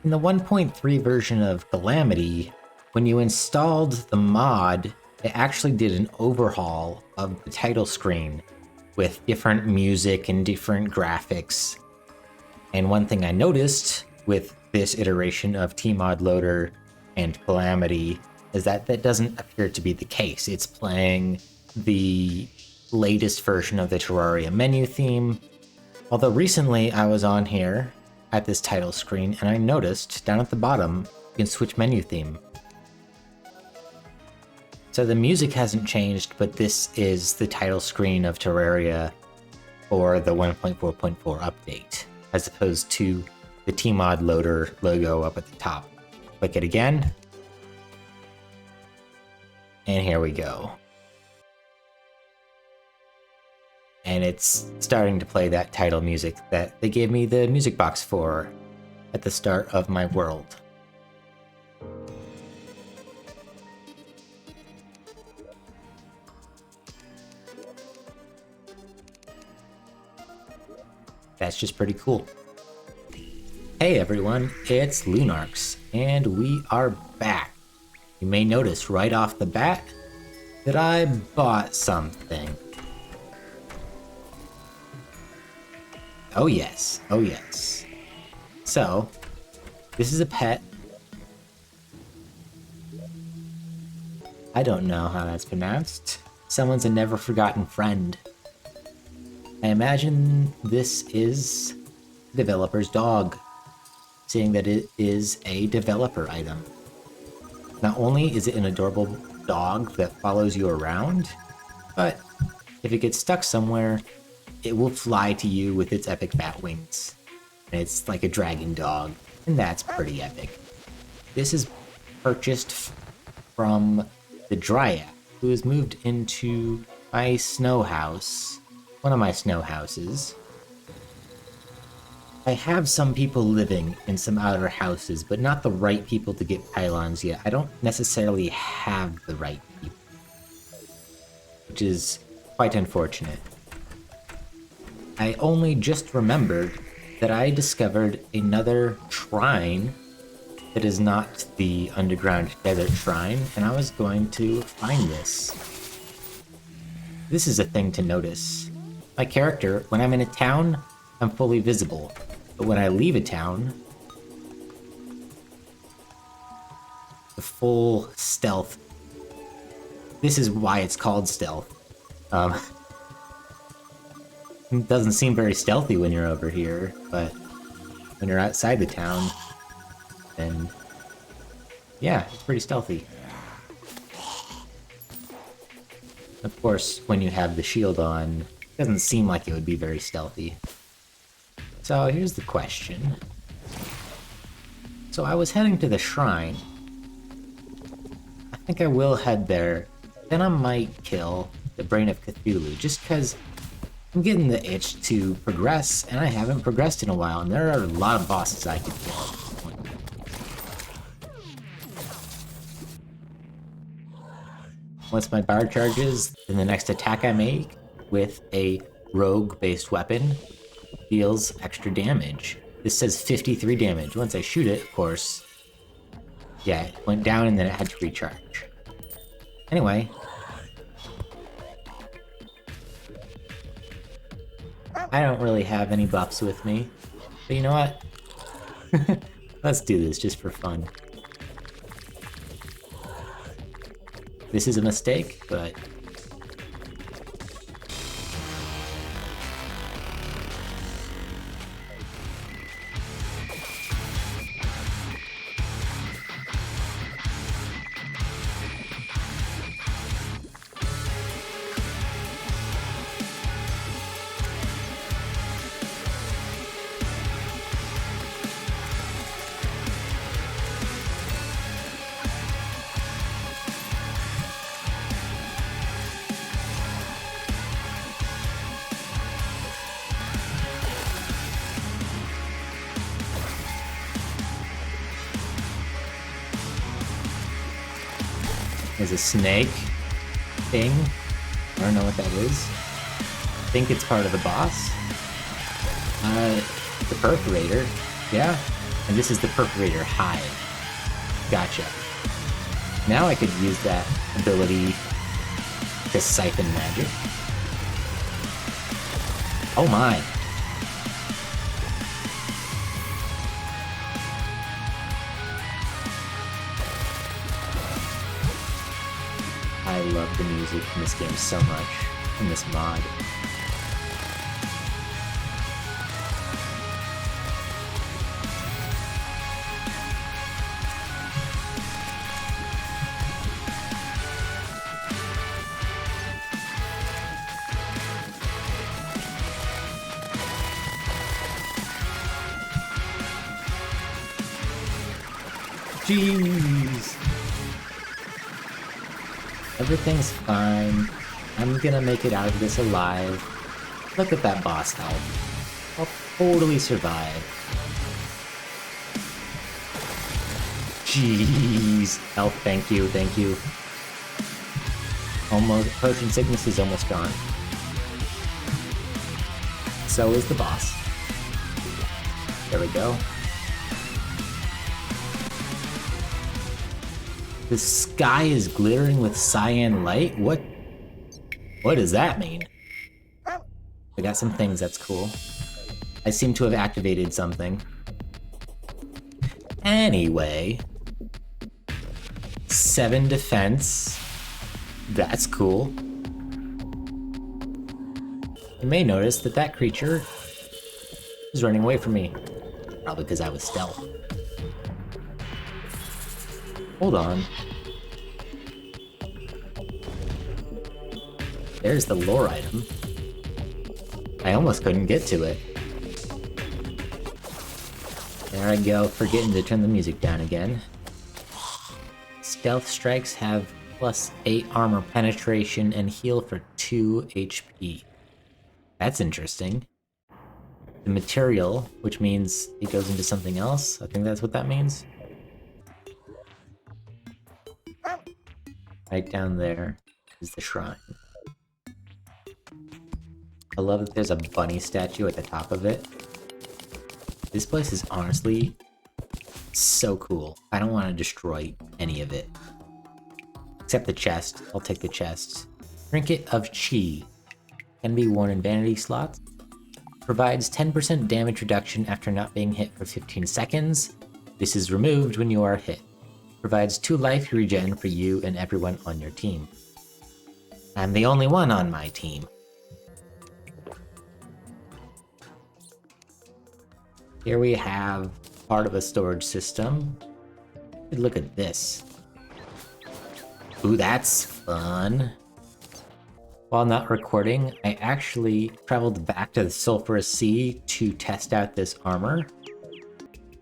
In the 1.3 version of Calamity, when you installed the mod, it actually did an overhaul of the title screen with different music and different graphics. And one thing I noticed with this iteration of Tmod Loader and Calamity is that that doesn't appear to be the case. It's playing the latest version of the Terraria menu theme. Although recently I was on here at this title screen and I noticed down at the bottom you can switch menu theme. So the music hasn't changed, but this is the title screen of Terraria for the 1.4.4 update, as opposed to the Tmod Loader logo up at the top. Click it again, and here we go. And it's starting to play that title music that they gave me the music box for at the start of my world. That's just pretty cool. Hey everyone, it's LunArx, and we are back. You may notice right off the bat that I bought something. Oh yes, oh yes. So, this is a pet. I don't know how that's pronounced. Someone's a never forgotten friend. I imagine this is the developer's dog, seeing that it is a developer item. Not only is it an adorable dog that follows you around, but if it gets stuck somewhere, it will fly to you with its epic bat wings. And it's like a dragon dog, and that's pretty epic. This is purchased from the Dryad, who has moved into my snow house. One of my snow houses. I have some people living in some outer houses, but not the right people to get pylons yet. I don't necessarily have the right people, which is quite unfortunate. I only just remembered that I discovered another shrine that is not the underground desert shrine, and I was going to find this. This is a thing to notice. My character, when I'm in a town, I'm fully visible. But when I leave a town, the full stealth. This is why it's called stealth. It doesn't seem very stealthy when you're over here, but when you're outside the town, then yeah, it's pretty stealthy. Of course, when you have the shield on, it doesn't seem like it would be very stealthy. So here's the question. So I was heading to the shrine. I think I will head there. Then I might kill the Brain of Cthulhu, just because I'm getting the itch to progress, and I haven't progressed in a while, and there are a lot of bosses I could kill at this point. Once my bar charges, then the next attack I make with a rogue-based weapon deals extra damage. This says 53 damage. Once I shoot it, of course, yeah, it went down and then it had to recharge. Anyway. I don't really have any buffs with me, but you know what? Let's do this just for fun. This is a mistake, but there's a snake thing. I don't know what that is. I think it's part of the boss. The perforator, yeah. And this is the Perforator Hive. Gotcha. Now I could use that ability to siphon magic. Oh my. I love the music in this game so much, in this mod. Jeez. Everything's fine. I'm gonna make it out of this alive. Look at that boss health. I'll totally survive. Jeez. Health, thank you, thank you. Almost, potion sickness is almost gone. So is the boss. There we go. The sky is glittering with cyan light? What does that mean? I got some things, that's cool. I seem to have activated something. Anyway. 7 defense. That's cool. You may notice that that creature is running away from me. Probably because I was stealth. Hold on. There's the lore item. I almost couldn't get to it. There I go, forgetting to turn the music down again. Stealth strikes have +8 armor penetration and heal for 2 HP. That's interesting. The material, which means it goes into something else. I think that's what that means. Right down there is the shrine. I love that there's a bunny statue at the top of it. This place is honestly so cool. I don't want to destroy any of it. Except the chest. I'll take the chest. Trinket of Chi. Can be worn in vanity slots. Provides 10% damage reduction after not being hit for 15 seconds. This is removed when you are hit. Provides 2 life regen for you and everyone on your team. I'm the only one on my team. Here we have part of a storage system. Look at this. Ooh, that's fun. While not recording, I actually traveled back to the Sulphurous Sea to test out this armor.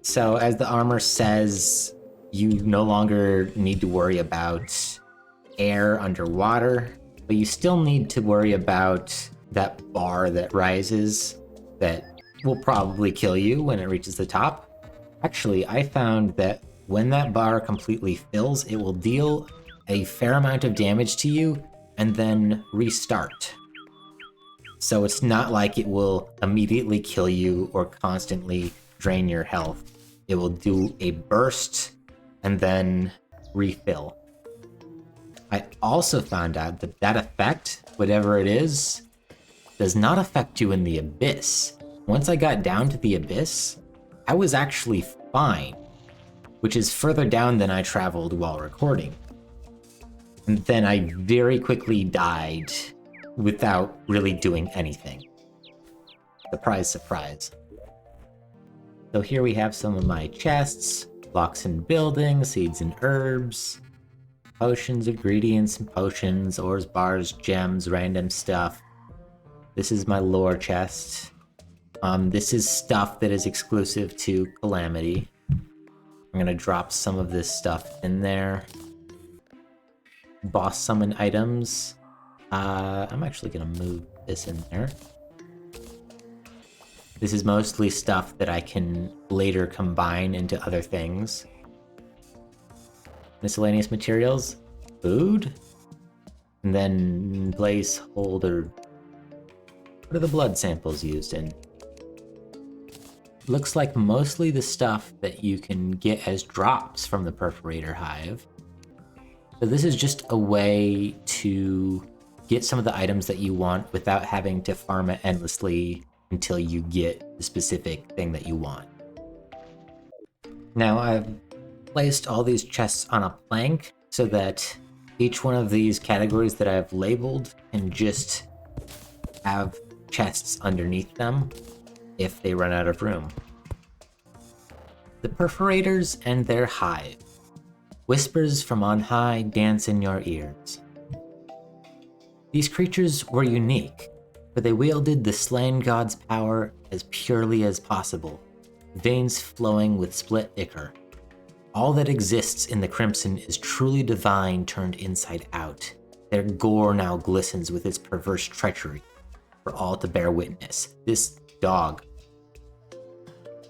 So as the armor says, you no longer need to worry about air underwater, but you still need to worry about that bar that rises that will probably kill you when it reaches the top. Actually, I found that when that bar completely fills, it will deal a fair amount of damage to you and then restart. So it's not like it will immediately kill you or constantly drain your health. It will do a burst and then refill. I also found out that that effect, whatever it is, does not affect you in the abyss. Once I got down to the abyss, I was actually fine, which is further down than I traveled while recording. And then I very quickly died without really doing anything. Surprise, surprise. So here we have some of my chests. Blocks and buildings, seeds and herbs, potions, ingredients and potions, ores, bars, gems, random stuff. This is my lore chest. This is stuff that is exclusive to Calamity. I'm gonna drop some of this stuff in there. Boss summon items. I'm actually gonna move this in there. This is mostly stuff that I can later combine into other things. Miscellaneous materials, food, and then placeholder. What are the blood samples used in? looks like mostly the stuff that you can get as drops from the perforator hive. So this is just a way to get some of the items that you want without having to farm it endlessly until you get the specific thing that you want. Now I've placed all these chests on a plank so that each one of these categories that I've labeled can just have chests underneath them if they run out of room. The perforators and their hive. Whispers from on high dance in your ears. These creatures were unique, for they wielded the slain god's power as purely as possible, veins flowing with split ichor. All that exists in the Crimson is truly divine turned inside out. Their gore now glistens with its perverse treachery, for all to bear witness. This dog.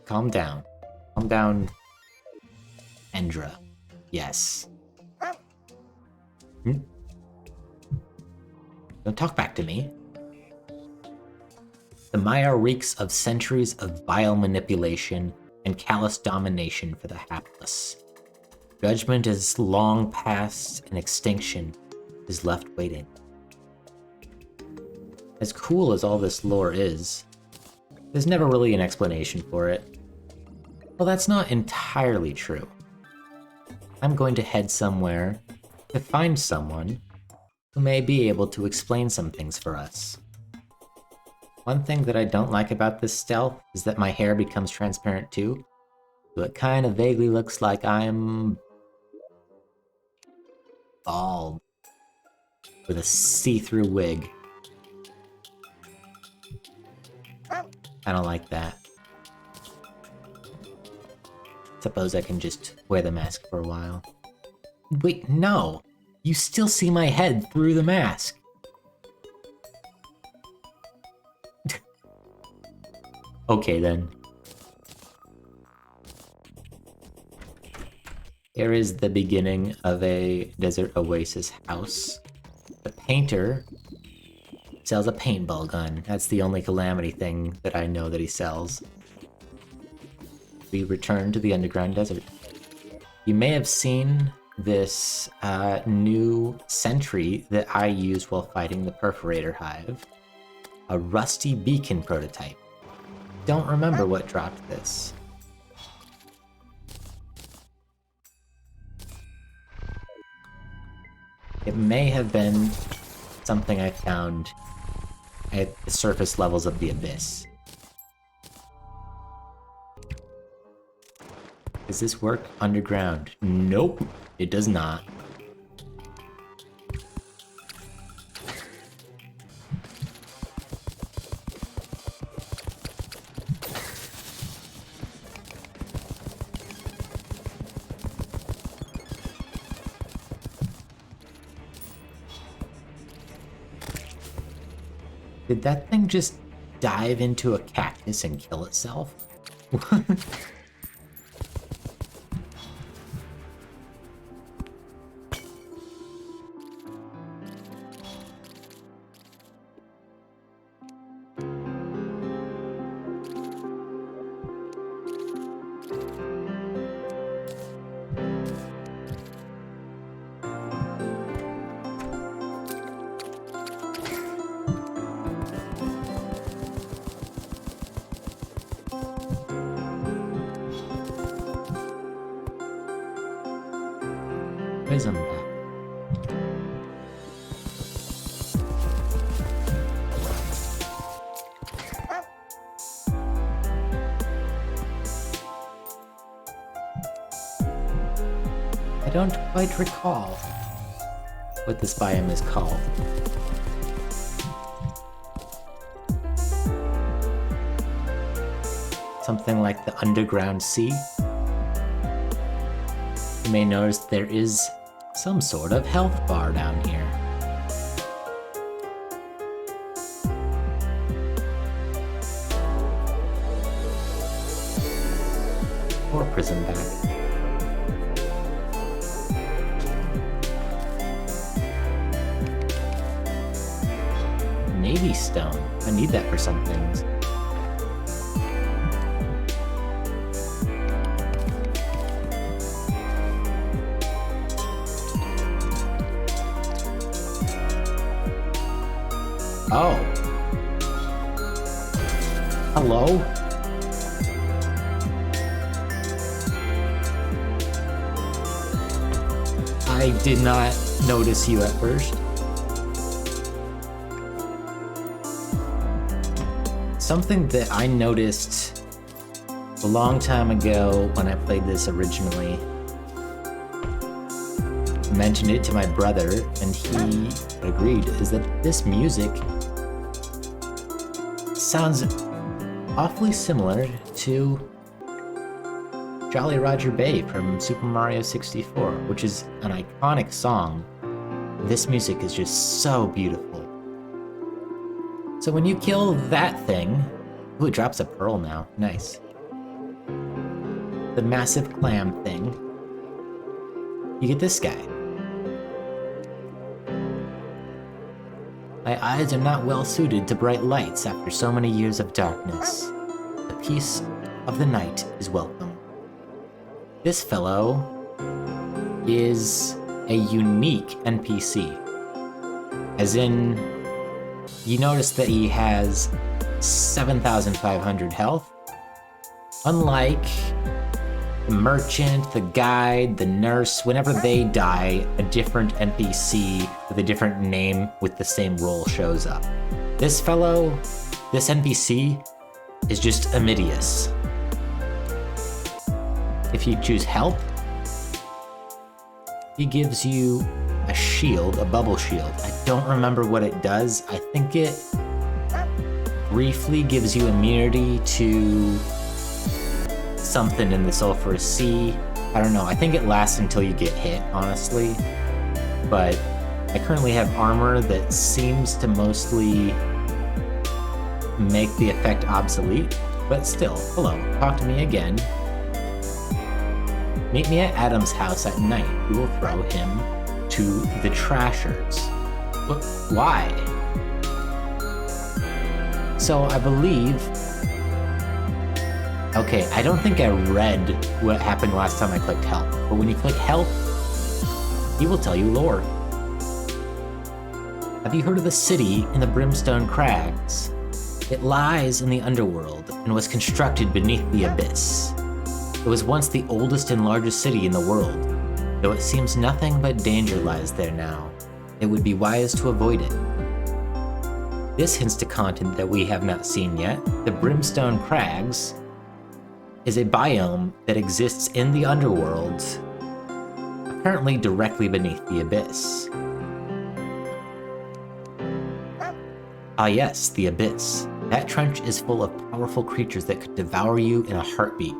Calm down. Calm down, Endra. Yes. Don't talk back to me. The Maya reeks of centuries of vile manipulation and callous domination for the hapless. Judgment is long past and extinction is left waiting. As cool as all this lore is, there's never really an explanation for it. Well, that's not entirely true. I'm going to head somewhere to find someone who may be able to explain some things for us. One thing that I don't like about this stealth is that my hair becomes transparent too, so it kind of vaguely looks like I'm bald with a see-through wig. I don't like that. Suppose I can just wear the mask for a while. Wait, no! You still see my head through the mask! Okay then. Here is the beginning of a desert oasis house. The painter sells a paintball gun. That's the only Calamity thing that I know that he sells. We return to the underground desert. You may have seen this new sentry that I used while fighting the perforator hive. A rusty beacon prototype. Don't remember what dropped this. It may have been something I found at the surface levels of the abyss. Does this work underground? Nope, it does not. Did that thing just dive into a cactus and kill itself? Prism pack. I don't quite recall what this biome is called. Something like the underground sea. You may notice there is some sort of health bar down here. Or prism back. Navy stone. I need that for some things. Oh. Hello? I did not notice you at first. Something that I noticed a long time ago when I played this originally, I mentioned it to my brother and he agreed, is that this music sounds awfully similar to Jolly Roger Bay from Super Mario 64, which is an iconic song. This music is just so beautiful. So when you kill that thing, ooh, it drops a pearl now, nice. The massive clam thing, you get this guy. My eyes are not well suited to bright lights after so many years of darkness. The peace of the night is welcome. This fellow is a unique NPC. As in, you notice that he has 7,500 health. Unlike the merchant, the guide, the nurse, whenever they die, a different NPC with a different name with the same role shows up. This fellow, this NPC, is just Amidius. If you choose help, he gives you a shield, a bubble shield. I don't remember what it does. I think it briefly gives you immunity to something in the sulfurous sea. I don't know. I think it lasts until you get hit, honestly. But I currently have armor that seems to mostly make the effect obsolete. But still, hello, talk to me again. Meet me at Adam's house at night. We will throw him to the trashers. But why? So I believe... Okay, I don't think I read what happened last time I clicked help. But when you click help, he will tell you lore. Have you heard of the city in the Brimstone Crags? It lies in the underworld and was constructed beneath the abyss. It was once the oldest and largest city in the world. Though it seems nothing but danger lies there now, it would be wise to avoid it. This hints to content that we have not seen yet. The Brimstone Crags is a biome that exists in the underworld, apparently directly beneath the abyss. Ah yes, the abyss. That trench is full of powerful creatures that could devour you in a heartbeat.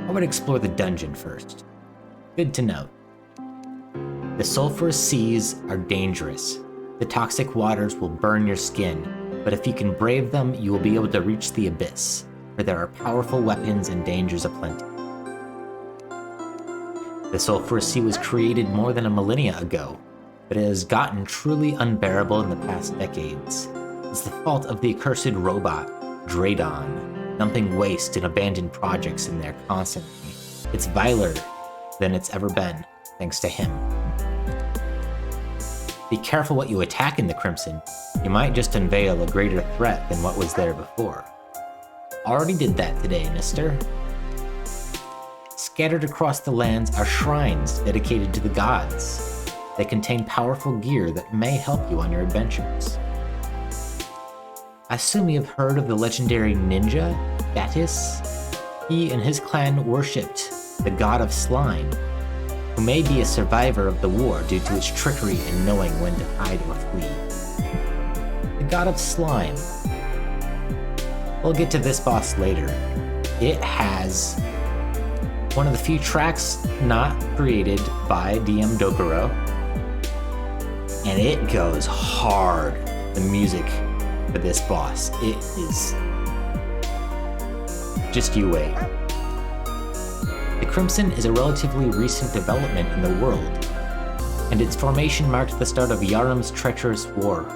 I would explore the dungeon first. Good to know. The sulfurous seas are dangerous. The toxic waters will burn your skin, but if you can brave them, you will be able to reach the abyss, where there are powerful weapons and dangers aplenty. The sulfurous sea was created more than a millennia ago, but it has gotten truly unbearable in the past decades. It's the fault of the accursed robot, Dradon, dumping waste and abandoned projects in there constantly. It's viler than it's ever been, thanks to him. Be careful what you attack in the Crimson. You might just unveil a greater threat than what was there before. Already did that today, mister. Scattered across the lands are shrines dedicated to the gods. They contain powerful gear that may help you on your adventures. I assume you've heard of the legendary ninja, Batis? He and his clan worshipped the god of slime, who may be a survivor of the war due to its trickery in knowing when to hide or flee. The god of slime. We'll get to this boss later. It has one of the few tracks not created by DM Dokuro, and it goes hard. The music for this boss, it is just you wait. The Crimson is a relatively recent development in the world, and its formation marked the start of Yaram's treacherous war.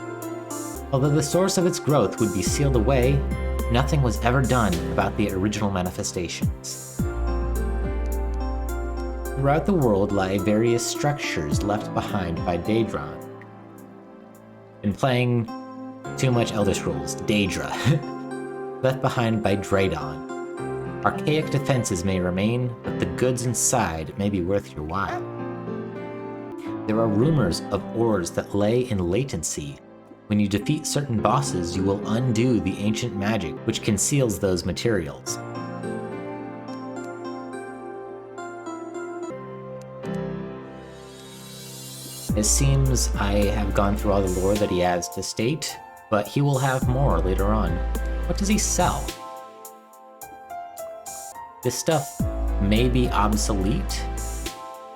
Although the source of its growth would be sealed away, nothing was ever done about the original manifestations. Throughout the world lie various structures left behind by Daedron. Been playing Too much Elder Scrolls. Daedra. Left behind by Draydon. Archaic defenses may remain, but the goods inside may be worth your while. There are rumors of ores that lay in latency. When you defeat certain bosses, you will undo the ancient magic which conceals those materials. It seems I have gone through all the lore that he has to state, but he will have more later on. What does he sell? This stuff may be obsolete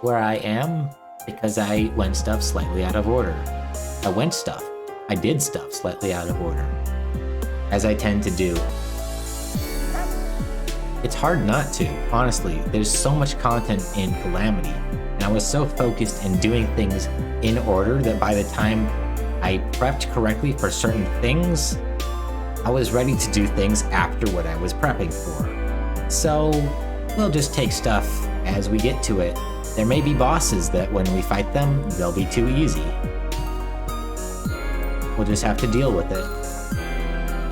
where I am because I went stuff slightly out of order. I did stuff slightly out of order, as I tend to do. It's hard not to, honestly. There's so much content in Calamity, and I was so focused in doing things in order that by the time I prepped correctly for certain things, I was ready to do things after what I was prepping for. So, we'll just take stuff as we get to it. There may be bosses that when we fight them, they'll be too easy. We'll just have to deal with it.